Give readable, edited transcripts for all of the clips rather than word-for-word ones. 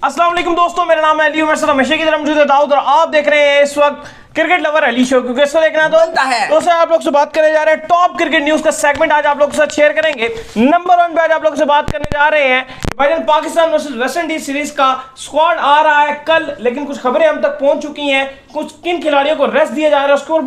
अस्सलाम वालेकुम दोस्तों, मेरा नाम है अली, मेरे साथ हमेशा की तरह मौजूद है दाऊद और आप देख रहे हैं इस वक्त क्रिकेट लवर अली शो। क्योंकि इसको देखना दोस्तों आप लोग से बात करने जा रहे हैं टॉप क्रिकेट न्यूज का सेगमेंट आज आप लोगों के साथ शेयर करेंगे। नंबर 1 पे आज आप लोगों से बात करने जा रहे हैं भाईजान Pakistan versus West Indies series का स्क्वाड आ रहा है कल, लेकिन कुछ खबरें हम तक पहुंच चुकी हैं, कुछ किन खिलाड़ियों को रेस्ट दिया जा रहा है उसके ऊपर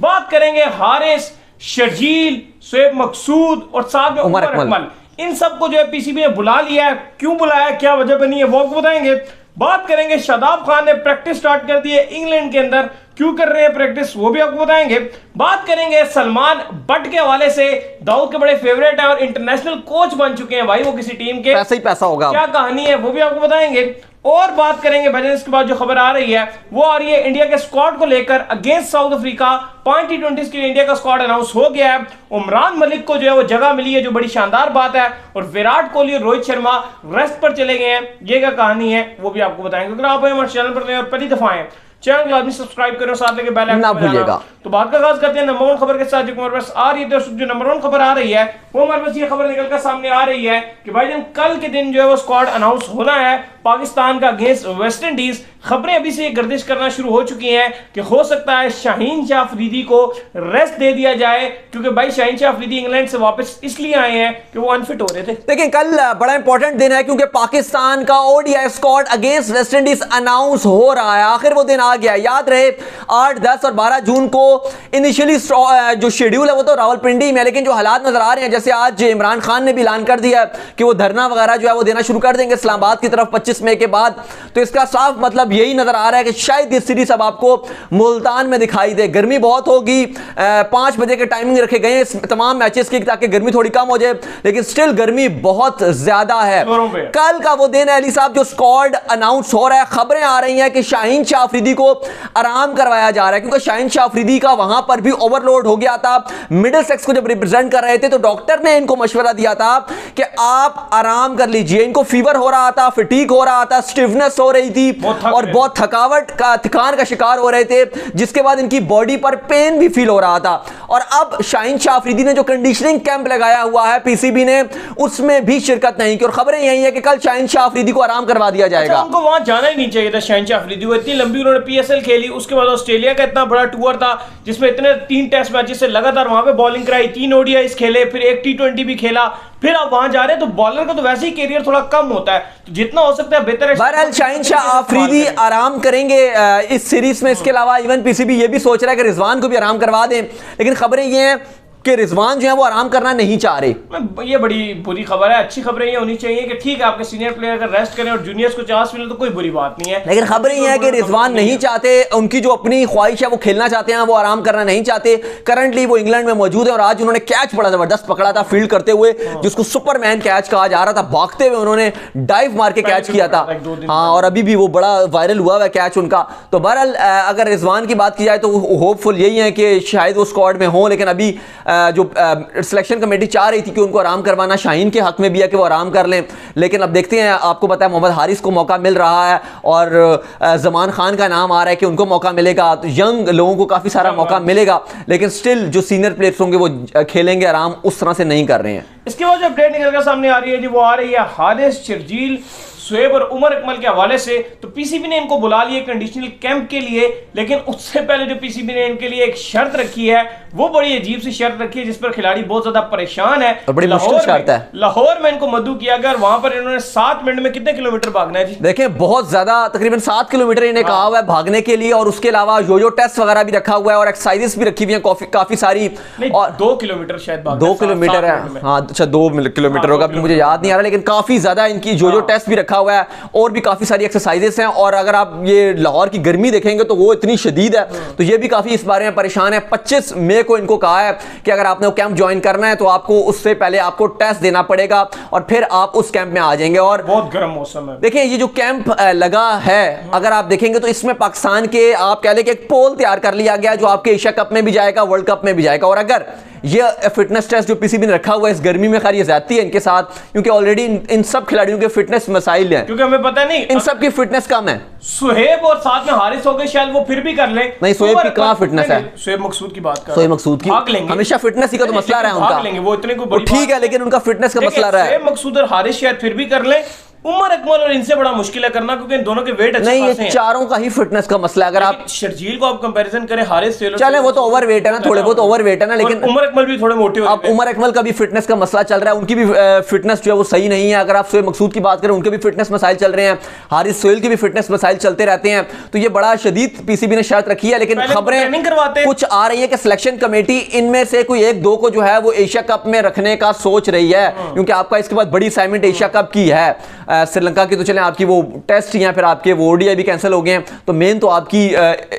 बात करेंगे हारिस, शर्जील, शोएब मकसूद और साथ में उमर अकमल। इन सबको जो है पीसीबी ने बुला लिया है, क्यों बुलाया, क्या वजह बनी है वो आपको बताएंगे। बात करेंगे शादाब खान ने प्रैक्टिस स्टार्ट कर दी है इंग्लैंड के अंदर, क्यों कर रहे हैं प्रैक्टिस वो भी आपको बताएंगे। बात करेंगे सलमान बट के हवाले से, दाऊद के बड़े फेवरेट है और इंटरनेशनल कोच बन चुके हैं भाई वो किसी टीम के, पैसा ही पैसा होगा, क्या कहानी है वो भी आपको बताएंगे। और बात करेंगे भाई इसके बाद जो खबर आ रही है वो आ रही है इंडिया के स्क्वाड को लेकर अगेंस्ट साउथ अफ्रीका। 5 T20s के लिए इंडिया का स्क्वाड अनाउंस हो गया है। उमरान मलिक को जो है वो जगह मिली है, जो बड़ी शानदार बात है, और विराट कोहली और रोहित शर्मा रेस्ट पर चले गए हैं, ये क्या कहानी है वो भी आपको बताएंगे। अगर आप हमारे चैनल पर नए और पहली दफा आए चैनल को लाजमी सब्सक्राइब करो, साथ लेके बेल आइकन ना भूलिएगा। तो बात का आगाज करते हैं नंबर 1 खबर के साथ जो हमारे पास आ रही है। जो नंबर 1 खबर आ रही है वो हमारे पास ये खबर निकलकर सामने आ रही है कि भाईजान कल के दिन जो है वो स्क्वाड अनाउंस होना है पाकिस्तान का अगेंस्ट वेस्ट इंडीज। खबरें अभी से गर्दिश करना शुरू हो चुकी हैं कि हो सकता है शाहीन शाह अफरीदी को रेस्ट दे दिया जाए, क्योंकि भाई शाहीन शाह अफरीदी इंग्लैंड से वापस इसलिए आए हैं कि वो अनफिट हो रहे थे। देखिए कल बड़ा इंपॉर्टेंट दिन है क्योंकि पाकिस्तान का ODI squad against West Indies announce हो रहा है। आखिर वो दिन आ गया। याद रहे 8, 10 और 12 जून को इनिशियली जो शेड्यूल है वो तो रावलपिंडी में, लेकिन जो हालात नजर आ रहे हैं, जैसे आज इमरान खान ने भी ऐलान कर दिया कि वो धरना वगैरह जो है वो देना शुरू कर देंगे इस्लामाबाद की तरफ 25 मई के बाद। तो इसका साफ मतलब यही नजर आ रहा है कि शायद ये सीरीज अब आपको मुल्तान में दिखाई दे। गर्मी बहुत होगी, 5 बजे के टाइमिंग रखे गए हैं तमाम मैचेस की ताकि गर्मी थोड़ी कम हो जाए, लेकिन स्टिल गर्मी बहुत ज्यादा है। कल का वो दिन है अली साहब जो स्क्वाड अनाउंस हो रहा है। खबरें आ रही हैं कि शाहीन शाह अफरीदी को आराम करवाया जा रहा है, क्योंकि शाहीन शाह अफरीदी का वहां पर भी ओवरलोड हो गया था। मिडिल सेक्स को जब रिप्रेजेंट कर रहे थे तो डॉक्टर ने इनको मशवरा दिया था कि आप आराम कर लीजिए। इनको फीवर हो रहा था, फटीग हो रहा था, स्टिफनेस हो रही थी और बहुत थकान का शिकार हो रहे थे, जिसके बाद इनकी बॉडी पर पेन भी फील हो रहा था। और अब शाहीन शाह अफरीदी ने जो कंडीशनिंग कैंप लगाया हुआ है पीसीबी ने, उसमें भी शिरकत नहीं की और खबरें यही है कि कल शाहीन शाह अफरीदी को आराम करवा दिया जाएगा। उनको वहां जाना ही नहीं चाहिए था। शाहीन शाह अफरीदी को इतनी लंबी उन्होंने पीएसएल खेली, उसके बाद ऑस्ट्रेलिया का इतना बड़ा टूर था जिसमें इतने 3 टेस्ट मैचेस से लगातार वहां पे बॉलिंग कराई, 3 ओडीआईस खेले, फिर 1 T20 भी खेला, फिर आप वहां जा रहे हैं तो बॉलर का तो वैसे ही कैरियर थोड़ा कम होता है, तो जितना हो सकता है बेहतर है। बहरहाल शाहीन शाह अफरीदी आराम करेंगे इस सीरीज में। इसके अलावा इवन पीसीबी ये भी सोच रहा है कि रिजवान को भी आराम करवा दें, लेकिन खबरें ये हैं कि रिजवान जो है वो आराम करना नहीं चाह रहे। ये बड़ी बुरी खबर है। अच्छी खबरें ये होनी चाहिए कि ठीक है आपके सीनियर प्लेयर अगर रेस्ट करें और जूनियर्स को चांस मिले तो कोई बुरी बात नहीं है, लेकिन खबरें ये है कि रिजवान नहीं चाहते, उनकी जो अपनी ख्वाहिश है वो खेलना चाहते हैं, वो आराम करना नहीं चाहते। करंटली वो इंग्लैंड में मौजूद है और आज उन्होंने कैच बड़ा जबरदस्त पकड़ा था फील्ड करते हुए, जिसको सुपरमैन कैच कहा जा रहा था। भागते हुए उन्होंने डाइव मार के कैच किया था, हाँ, और अभी भी वो बड़ा वायरल हुआ है कैच उनका। तो बहरहाल अगर रिजवान की बात की जाए तो होपफुल यही है कि शायद वो स्क्वाड में हो, लेकिन अभी जो सिलेक्शन कमेटी चाह रही थी कि उनको आराम करवाना शाहीन के हक में भी है कि वो आराम कर लें, लेकिन अब देखते हैं। आपको पता है मोहम्मद हारिस को मौका मिल रहा है और जमान खान का नाम आ रहा है कि उनको मौका मिलेगा, तो यंग लोगों को काफ़ी सारा मौका मिलेगा, लेकिन स्टिल जो सीनियर प्लेयर्स होंगे वो खेलेंगे आराम, उस तरह से नहीं कर रहे हैं। इसके बाद जो अपडेट निकल कर सामने आ रही है जी वो आ रही है हारिस, शर्जील, शोएब और उमर अकमल के हवाले से। तो पीसीबी ने इनको बुला लिया कंडीशनल कैंप के लिए, लेकिन उससे पहले जो पीसीबी ने इनके लिए एक शर्त रखी है वो बड़ी अजीब सी शर्त रखी है, जिस पर खिलाड़ी बहुत ज्यादा परेशान है। बड़ी मुश्किल शर्त है। लाहौर में इनको मद्दू किया गया, वहां पर इन्होंने 7 मिनट में कितने किलोमीटर भागना है जी? देखें बहुत ज्यादा, तकरीबन 7 किलोमीटर इन्हें कहा हुआ है भागने के लिए, और उसके अलावा यो टेस्ट वगैरह भी रखा हुआ है और एक्सरसाइजेस भी रखी हुई है काफी सारी। और 2 किलोमीटर शायद 2 किलोमीटर है, हाँ अच्छा 2 किलोमीटर होगा, मुझे याद नहीं आ रहा, लेकिन काफी ज्यादा इनकी जो टेस्ट भी रखा हुआ है और भी काफी सारी एक्सरसाइजेस हैं। और अगर आप ये लाहौर की गर्मी देखेंगे तो वो इतनी शदीद है, तो ये भी काफी इस बारे में परेशान है। 25 मई को इनको कहा है कि अगर आपने वो कैंप ज्वाइन करना है तो आपको उससे पहले आपको टेस्ट देना पड़ेगा और फिर आप उस कैंप में आ जाएंगे। और बहुत गर्म मौसम है। देखिए ये जो कैंप लगा है, अगर आप देखेंगे तो इसमें पाकिस्तान के आप कह लें कि एक पोल तैयार कर लिया गया जो आपके एशिया कप में भी जाएगा, वर्ल्ड कप में भी जाएगा। और अगर ये फिटनेस टेस्ट जो पीसीबी ने रखा हुआ है इस गर्मी में, खैर ये ज्यादती है इनके साथ, क्योंकि ऑलरेडी इन सब खिलाड़ियों के फिटनेस मसाइल हैं, क्योंकि हमें पता नहीं इन सब की फिटनेस कम है। सुहेब और साथ में हारिस हो गए, शायद वो फिर भी कर ले। नहीं सुहेब की कहां फिटनेस है? सुहेब मकसूद की बात कर, सुहेब मकसूद की हमेशा फिटनेस ही का तो मसला रहा है उनका, वो इतने को ठीक है, लेकिन उनका फिटनेस का मसला रहा है। सुहेब मकसूद और हारिस शायद फिर भी कर ले। उमर अकमल और इनसे बड़ा मुश्किल है करना, क्योंकि इन दोनों के वेट अच्छे नहीं, खासे ये हैं। चारों का ही फिटनेस का मसला है। अगर आप शर्जील को आप कंपैरिजन करें हारिस सेलों, चले वो तो ओवर वेट है ना, थोड़े बहुत ओवर वेट है ना, लेकिन उमर अकमल भी थोड़े मोटे हो अब उमर अकमल का भी फिटनेस का मसला चल रहा है, उनकी भी फिटनेस जो है वो सही नहीं है। अगर आप शोएब मकसूद की बात करें, उनके भी फिटनेस मसाइल चल रहे हैं, हारिस सोहेल की भी फिटनेस मसाइल चलते रहते हैं। तो ये बड़ा शदीद पीसीबी ने शर्त रखी है, लेकिन खबरें कुछ आ रही है कि सिलेक्शन कमेटी इनमें से कोई एक दो को जो है वो एशिया कप में रखने का सोच रही है, क्योंकि आपका इसके बाद बड़ी असाइनमेंट एशिया कप की है। श्रीलंका की तो चले आपकी वो टेस्ट या फिर आपके वो ओडीआई भी कैंसिल हो गए हैं, तो मेन तो आपकी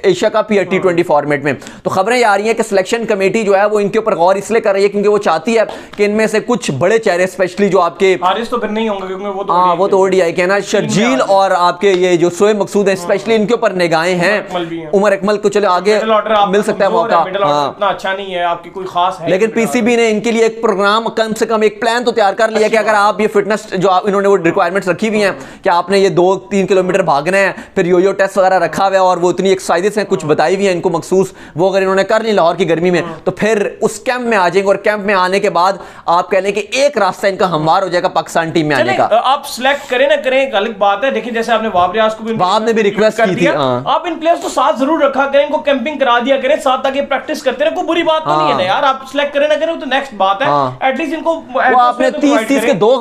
एशिया कप ही है T20 फॉर्मेट में। तो खबरें आ रही हैं कि सिलेक्शन कमेटी जो है वो इनके ऊपर गौर इसलिए कर रही है क्योंकि वो चाहती है कि इनमें से कुछ बड़े चेहरे, स्पेशली जो आपके हारिस तो फिर नहीं होंगे क्योंकि वो तो ओडीआई के ना, शर्जील और आपके ये जो शोएब मकसूद है, स्पेशली इनके ऊपर निगाहें हैं। उमर अकमल को चले आगे मिल सकता है मौका, इतना अच्छा नहीं है आपकी कोई खास है, लेकिन पीसीबी ने इनके लिए एक प्रोग्राम, कम से कम एक प्लान तो तैयार कर लिया कि अगर आप ये फिटनेस जो इन्होंने वो रिक्वायरमेंट्स रखी हुई हैं कि आपने ये 2-3 किलोमीटर भागना है, फिर यो टेस्ट वगैरह रखा हुआ है और वो इतनी एक्सरसाइजेस हैं कुछ बताई हुई हैं इनको मखसूस, वो अगर इन्होंने कर ली लाहौर की गर्मी में तो फिर उस कैंप में आ जाएंगे, और कैंप में आने के बाद आप कह लें कि एक रास्ता इनका हमवार हो जाएगा पाकिस्तान टीम में आने का। आप सिलेक्ट करें ना करें एक अलग बात है, देखिए जैसे आपने वाब रियाज को भी, वाब ने भी रिक्वेस्ट की थी, आप इन प्लेयर्स को साथ जरूर रखा करें, इनको कैंपिंग करा दिया करें साथ, ताकि प्रैक्टिस करते रहे, कोई बुरी बात तो नहीं है ना यार। आप सिलेक्ट करें ना करें तो नेक्स्ट बात है, एटलीस्ट इनको आपने 30 के 2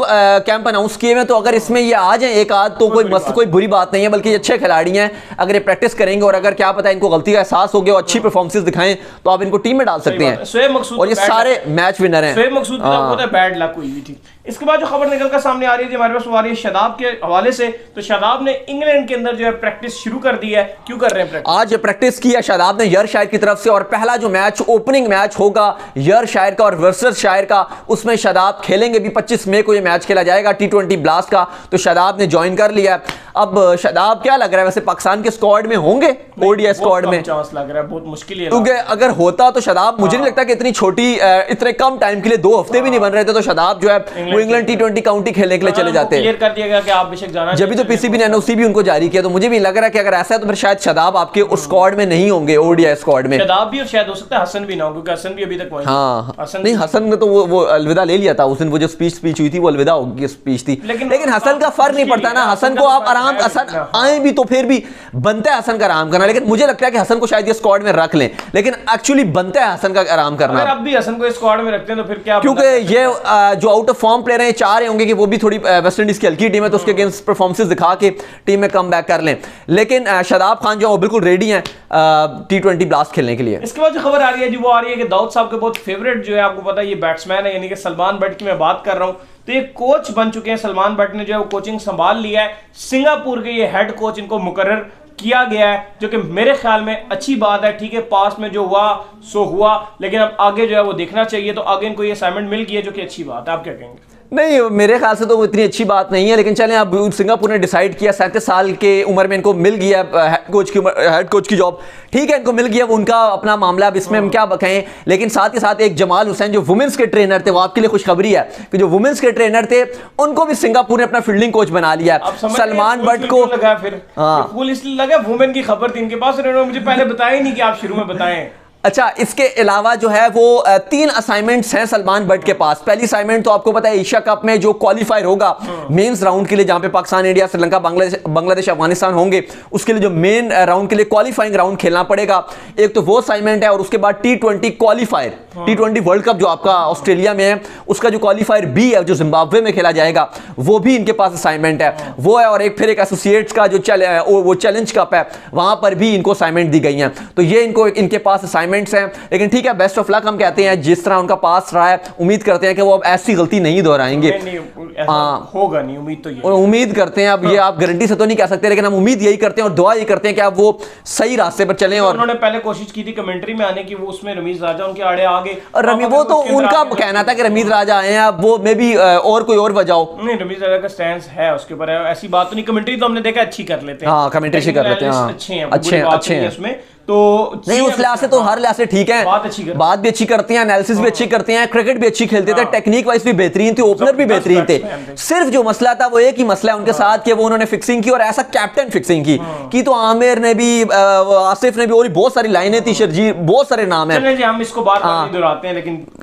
कैंप अनाउंस किए हैं, तो अगर इसमें ये आ जाए एक आध तो कोई बुरी बात नहीं है, बल्कि ये अच्छे खिलाड़ी हैं। अगर ये प्रैक्टिस करेंगे और अगर क्या पता इनको गलती का एहसास हो गया और अच्छी परफॉर्मेंस दिखाएं तो आप इनको टीम में डाल सकते हैं। शोएब मकसूद और ये सारे मैच विनर हैं। शोएब मकसूद का बैड लक हुई थी। इसके बाद जो खबर निकल कर सामने आ रही थी हमारे पास, वो आ रही है शादाब के हवाले से। तो शादाब ने इंग्लैंड के अंदर जो है प्रैक्टिस शुरू कर दी है। क्यों कर रहे हैं प्रैक्टिस? आज प्रैक्टिस की है शादाब ने यर्कशायर की तरफ से, और पहला जो मैच ओपनिंग मैच होगा यर्कशायर का और वर्सेसशायर का, उसमें शादाब खेलेंगे भी। 25 मई को ये मैच खेला जाएगा T20 ब्लास्ट का, तो शादाब ने ज्वाइन कर लिया। अब शादाब क्या लग रहा है वैसे पाकिस्तान के स्क्वाड में होंगे, ओडीआई स्क्वाड में चांस लग रहा है, बहुत मुश्किल है, क्योंकि अगर होता तो शादाब, मुझे नहीं लगता कि इतनी छोटी इतने कम टाइम के लिए 2 हफ्ते भी नहीं बन रहे थे तो शादाब जो है वो इंग्लैंड T20 काउंटी खेलने के लिए चले जाते हैं। क्लियर कर दिया गया कि आप बेशक जाना, जब भी तो पीसीबी ने एनओसी भी उनको जारी किया, तो मुझे भी लग रहा है कि अगर ऐसा है तो फिर शायद शादाब आपके उस स्क्वाड में नहीं होंगे, ओडीआई स्क्वाड में। शादाब भी और शायद हो सकता है हसन भी ना हो, क्योंकि हसन भी अभी तक नहीं, हसन ने तो वो अलविदा ले लिया था उस दिन, वो जो स्पीच हुई थी वो अलविदा की स्पीच थी। लेकिन हसन का फर्क नहीं पड़ता ना, हसन को आप आराम, हसन आए भी तो फिर भी बनता है हसन का आराम करना, लेकिन मुझे लगता है कि हसन को शायद ये स्क्वाड में रख लें, लेकिन एक्चुअली बनता है हसन का आराम करना। अगर अब भी हसन को स्क्वाड में रखते हैं तो फिर क्या, क्योंकि ये जो आउट ऑफ फॉर्म प्लेयर हैं चाह रहे होंगे कि वो भी थोड़ी वेस्ट इंडीज की हल्की टीम है तो उसके अगेंस्ट परफॉर्मेंस दिखा के टीम में कम बैक कर लें, लेकिन शादाब खान जो बिल्कुल रेडी हैं T20 ब्लास्ट खेलने के लिए। इसके बाद जो खबर आ रही है जी वो आ रही है कि दाऊद साहब के बहुत फेवरेट जो है, आपको पता है ये बैट्समैन है, यानी कि सलमान बट की मैं बात कर रहा हूं, तो ये कोच बन चुके हैं। सलमान बट ने जो है वो कोचिंग संभाल लिया है, सिंगापुर के ये हेड कोच इनको मुकर्रर किया गया है, जो कि मेरे ख्याल में अच्छी बात है। ठीक है, पास में जो हुआ सो हुआ, लेकिन अब आगे जो है वो देखना चाहिए, तो आगे इनको ये असाइनमेंट मिल गई है, जो कि अच्छी बात है। आप क्या कहेंगे? नहीं, मेरे ख्याल से तो वो इतनी अच्छी बात नहीं है, लेकिन चलें अब सिंगापुर ने डिसाइड किया, 37 साल के उम्र में इनको मिल गया हेड कोच की जॉब, ठीक है, इनको मिल गया, वो उनका अपना मामला, अब इसमें हम क्या कहें। लेकिन साथ ही साथ एक जमाल हुसैन जो वुमेन्स के ट्रेनर थे, वो आपके लिए खुशखबरी है कि जो वुमेन्स के ट्रेनर थे उनको भी सिंगापुर ने अपना फील्डिंग कोच बना लिया। सलमान बट को लगा, फिर फुल इसलिए लगा, वुमेन की खबर थी इनके पास, उन्होंने मुझे पहले बताया ही नहीं कि आप शुरू में बताएं। अच्छा, इसके अलावा जो है वो 3 असाइनमेंट्स हैं सलमान बट के पास। पहली असाइनमेंट तो आपको पता है एशिया कप में जो क्वालिफायर होगा मेंस राउंड के लिए, जहां पे पाकिस्तान, इंडिया, श्रीलंका, बांग्लादेश, अफगानिस्तान होंगे, उसके लिए जो मेन राउंड के लिए क्वालिफाइंग राउंड खेलना पड़ेगा, एक तो वो असाइनमेंट है। और उसके बाद T20 qualifier, T20 world cup जो आपका ऑस्ट्रेलिया में है, उसका जो क्वालिफायर बी है जो जिम्बाब्वे में खेला जाएगा, वो भी इनके पास असाइनमेंट है, वो है। और एक फिर एक एसोसिएट्स का जो वो चैलेंज कप है, वहां पर भी इनको असाइनमेंट दी गई है। तो ये इनके पास असाइनमेंट हैं, लेकिन ठीक है, बेस्ट ऑफ लक हम कहते हैं। जिस तरह उनका पास रहा है, उम्मीद करते हैं कि वो अब ऐसी गलती नहीं दोहराएंगे। होगा नहीं, उम्मीद तो ये उम्मीद करते हैं। अब ये आप गारंटी से तो नहीं कह सकते, लेकिन हम उम्मीद यही करते हैं और दुआ यही करते हैं कि अब वो सही रास्ते पर चलें। और उन्होंने पहले कोशिश की थी कमेंट्री में आने की, वो उसमें रमीज राजा उनके आड़े आ गए, और वो तो उनका कहना था कि रमीज राजा आए हैं, अब वो मे भी और कोई और वजह हो। नहीं, रमीज राजा का स्टैंड है उसके ऊपर, ऐसी बात तो नहीं। कमेंट्री तो हमने देखा अच्छी कर लेते हैं, हाँ, कमेंट्री अच्छी कर लेते हैं, अच्छे हैं उसमें, तो नहीं, उस लिहाज से तो हर लिहाज से ठीक है, बात भी अच्छी करते हैं, एनालिसिस भी अच्छी करते हैं, क्रिकेट भी अच्छी खेलते थे, टेक्निक वाइज भी बेहतरीन थे, ओपनर भी बेहतरीन थे। सिर्फ जो मसला था वो एक ही मसला है उनके साथ कि वो उन्होंने फिक्सिंग की, और ऐसा कैप्टन फिक्सिंग की तो आमिर ने भी, आसिफ ने भी, और बहुत सारी लाइनें थी, शर्जील, बहुत सारे नाम है, हम इसको बार-बार दोहराते हैं,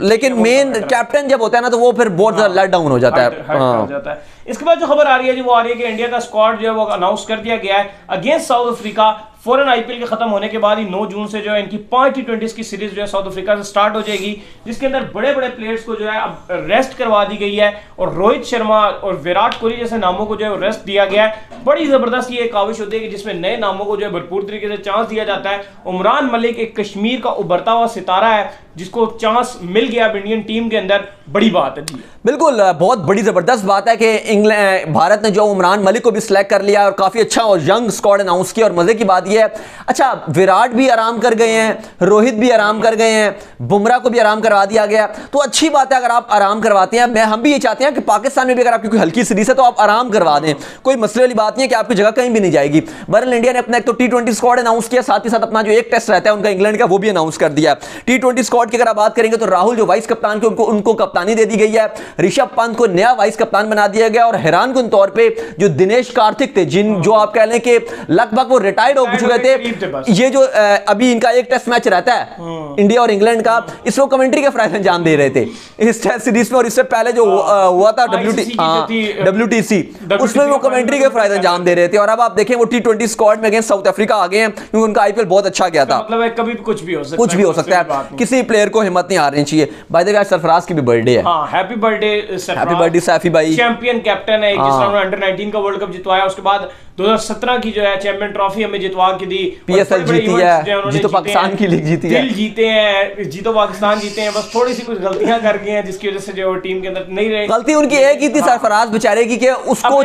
लेकिन मेन कैप्टन जब होता है ना तो वो फिर बहुत ज्यादा लेट डाउन हो जाता है। इसके बाद जो खबर आ रही है जी वो आ रही है कि इंडिया का स्क्वाड जो है वो अनाउंस कर दिया गया है अगेंस्ट साउथ अफ्रीका। फौरन आईपीएल के खत्म होने के बाद ही 9 जून से जो है इनकी 5 T20 की सीरीज जो है साउथ अफ्रीका से स्टार्ट हो जाएगी, जिसके अंदर बड़े बड़े प्लेयर्स को जो है अब रेस्ट करवा दी गई है और रोहित शर्मा और विराट कोहली जैसे नामों को जो है रेस्ट दिया गया है। बड़ी जबरदस्त ये काविश होती है कि जिसमें नए नामों को जो है भरपूर तरीके से चांस दिया जाता है। उमरान मलिक एक कश्मीर का उभरता हुआ सितारा है जिसको चांस मिल गया अब इंडियन टीम के अंदर, बड़ी बात है। बिल्कुल, बहुत बड़ी जबरदस्त बात है कि भारत ने जो उमरान मलिक को भी सिलेक्ट कर लिया और काफी अच्छा और यंग स्क्वाड अनाउंस किया। और मजे की बात यह है, अच्छा विराट भी आराम कर गए हैं, रोहित भी आराम कर गए हैं, बुमराह को भी आराम करवा दिया गया, तो अच्छी बात है अगर आप आराम करवाते हैं। हम भी ये चाहते हैं कि पाकिस्तान में भी अगर आपकी कोई हल्की सीरीज है तो आप आराम करवा दें, कोई मसले वाली बात नहीं है कि आपकी जगह कहीं भी नहीं जाएगी। बहरहाल इंडिया ने अपना एक तो T20 स्क्वाड अनाउंस किया, साथ ही साथ अपना जो एक टेस्ट रहता है उनका इंग्लैंड का वो भी अनाउंस कर दिया। T20 स्क्वाड की अगर आप बात करेंगे तो राहुल जो वाइस कप्तान के उनको कप्तानी दे दी गई है, ऋषभ पंत को नया वाइस कप्तान बना दिया गया और हैरानकुन तौर पे जो दिनेश कार्तिक थे, जो आप कह लें कि लगभग वो रिटायर्ड हो चुके थे, ये जो अभी इनका एक टेस्ट मैच रहता है इंडिया और इंग्लैंड का, इसमें कमेंट्री के फराइज अंजाम दे रहे थे इस टेस्ट सीरीज में। और इससे पहले जो हुआ था WTC, उसमें वो कमेंट्री के फराइज अंजाम दे रहे थे। और अब आप देखें वो T20 स्क्वाड में अगेंस्ट साउथ अफ्रीका आ गए हैं क्योंकि उनका आईपीएल बहुत अच्छा गया था। मतलब कभी कुछ भी हो सकता है, कुछ भी हो सकता है, किसी प्लेयर को हिम्मत नहीं हारनी चाहिए। बाय द वे आज सरफराज की भी बर्थडे है। हैप्पी बर्थडे सैफी भाई, चैंपियन कैप्टन है, जिस तरह अंडर 19 का वर्ल्ड कप जितवाया, उसके बाद 2017 की जो है चैंपियन ट्रॉफी हमें जितवा के दी, PSL जीती है, जीतो पाकिस्तान की लीग जीती है, दिल जीते हैं, जीतो पाकिस्तान जीते हैं। बस थोड़ी सी कुछ गलतियां कर गए हैं जिसकी वजह से जो टीम के अंदर नहीं रहे। गलती उनकी एक ही थी सरफराज बेचारे की कि उसको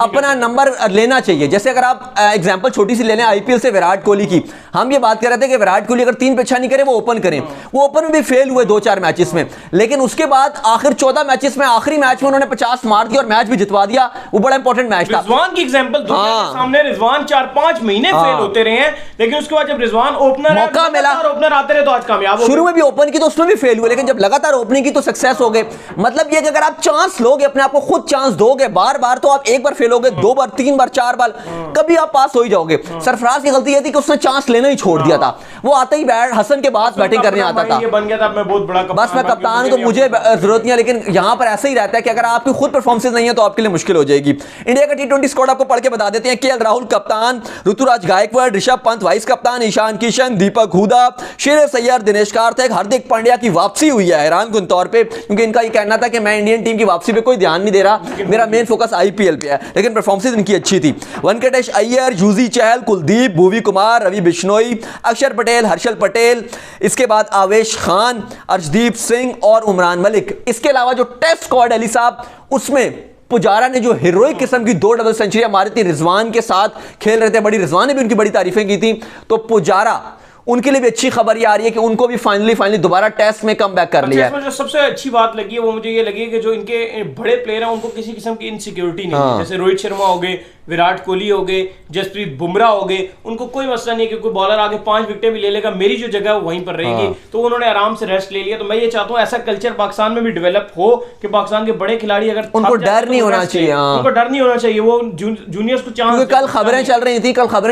अपना नंबर लेना चाहिए। जैसे अगर आप एग्जांपल छोटी सी ले लें आईपीएल से विराट कोहली की, हम ये बात कर रहे थे कि विराट कोहली अगर 3 पे अच्छा नहीं करे वो ओपन करें, वो ओपन में भी फेल हुए 2-4 मैचेस में, लेकिन उसके बाद आखिर 14 मैचेस में आखिरी मैच में उन्होंने 50 मार दिया और मैच भी जितवा दिया। वो बड़ा इंपॉर्टेंट मैच था। रिजवान की एग्जांपल सामने रिजवान 4-5 महीने फेल होते रहे हैं, लेकिन उसके बाद जब रिजवान ओपनर मौका मिला, ओपनर आते रहे तो आज कामयाब हो। शुरू में भी ओपन की तो उसमें भी फेल हुए, लेकिन जब लगातार ओपनिंग की तो सक्सेस हो गए। मतलब ये कि अगर आप चांस लोगे, अपने आप को खुद चांस दोगे बार बार, तो आप एक बार फेल होगे, 2 बार, 3 बार, 4 बार, कभी आप पास हो ही जाओगे। सरफराज की गलती ये थी कि उसने चांस लेना ही छोड़ दिया था। वो आते ही हसन के बाद बैटिंग करने आता था, बन गया था मैं बहुत बड़ा कप्तान, बस मैं कप्तान हूं तो मुझे जरूरत नहीं है। लेकिन यहां पर ऐसा ही रहता है कि अगर आपकी खुद परफॉर्मेंस नहीं है तो आपके लिए मुश्किल हो जाएगी। इंडिया का T20 स्क्वाड आपको पढ़ के बता देते हैं। केएल राहुल कप्तान, ऋतुराज गायकवाड़, ऋषभ पंत वाइस कप्तान, ईशान किशन, दीपक हुडा, शेर सैयद, दिनेश कार्तिक, हार्दिक पांड्या की वापसी हुई है हैरानकुन तौर पे, क्योंकि इनका ये कहना था कि मैं इंडियन टीम की वापसी पे कोई ध्यान नहीं दे रहा, मेरा मेन फोकस आईपीएल पे है। लेकिन परफॉर्मेंस इनकी अच्छी थी। वेंकटेश अय्यर, यूजी चहल, कुलदीप, भुवी कुमार, रवि बिश्नोई, अक्षर पटेल, हर्षल पटेल, इसके बाद आवेश खान, अर्शदीप सिंह और उमरान मलिक। इसके अलावा जो टेस्ट स्क्वाड अली साहब, उसमें पुजारा ने जो हीरोइक किस्म की 2 डबल सेंचुरी मारी थी, रिजवान के साथ खेल रहे थे, बड़ी रिजवान ने भी उनकी बड़ी तारीफें की थी। तो पुजारा, उनके लिए भी अच्छी खबर ये आ रही है कि उनको भी फाइनली दोबारा टेस्ट में कम बैक कर लिया है। जो सबसे अच्छी बात लगी है वो मुझे ये लगी है कि जो इनके बड़े प्लेयर हैं उनको किसी किस्म की इनसिक्योरिटी नहीं है। जैसे रोहित शर्मा हो गए, विराट कोहली हो गए, जसप्रीत बुमराह हो गए, उनको कोई मसला नहीं है कि कोई बॉलर आगे 5 विकेटें भी ले लेगा, मेरी जो जगह है वो वहीं पर रहेगी। तो उन्होंने आराम से रेस्ट ले लिया। तो मैं ये चाहता हूँ ऐसा कल्चर पाकिस्तान में भी डेवलप हो कि पाकिस्तान के बड़े खिलाड़ी अगर उनको डर नहीं होना चाहिए, उनको डर नहीं होना चाहिए, वो जूनियर्स को चांस। कल खबरें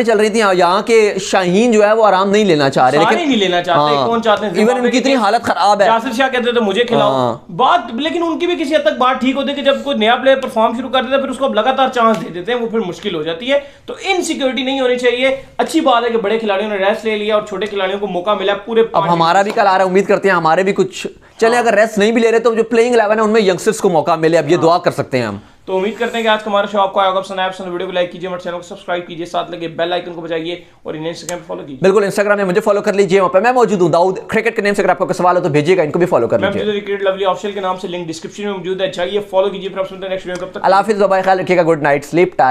चल रही थी यहाँ के शाहीन जो है वो आराम नहीं लेना चाह रहे, लेकिन लेना चाहते हैं, कौन चाहते हैं? इवन उनकी इतनी हालत खराब है। जासिर शाह कहते थे मुझे खिलाओ बात, लेकिन उनकी भी किसी हद तक बात ठीक होती है कि जब कोई नया प्लेयर परफॉर्म शुरू कर देता है फिर उसको लगातार चांस दे देते हैं, वो फिर मुश्किल हो जाती है। तो इनसिक्योरिटी नहीं होनी चाहिए। अच्छी बात है कि बड़े खिलाड़ियों ने रेस्ट ले लिया और छोटे खिलाड़ियों को मौका मिला पूरे। अब हमारा भी कल आ रहा है, उम्मीद करते हैं हमारे भी कुछ चले। अगर रेस्ट नहीं भी ले रहे तो जो प्लेइंग 11 है उनमें यंगस्टर्स को मौका मिले, अब ये दुआ कर सकते हैं हम। तो उम्मीद करते हैं कि आज का हमारा शो आपको आया होगा पसंद आया। वीडियो को लाइक कीजिए, हमारे चैनल को सब्सक्राइब कीजिए, साथ लगे बेल आइकन को बजाइए और इन्हें इंस्टाग्राम पे फॉलो कीजिए। बिल्कुल, इंस्टाग्राम में मुझे फॉलो कर लीजिए, वहां पे मैं मौजूद हूं दाऊद क्रिकेट के नेम से। अगर आपको सवाल हो तो भेजिएगा, इनको भी फॉलो कर लीजिए। क्रिकेट लवली ऑफिशियल के नाम से लिंक डिस्क्रिप्शन में मौजूद है, जाइए फॉलो कीजिए। फिर आप सुनते हैं नेक्स्ट वीडियो, कब तक अल्लाह हाफिज़, बाय, ख्याल रखिएगा, गुड नाइट, स्लीप टाइम।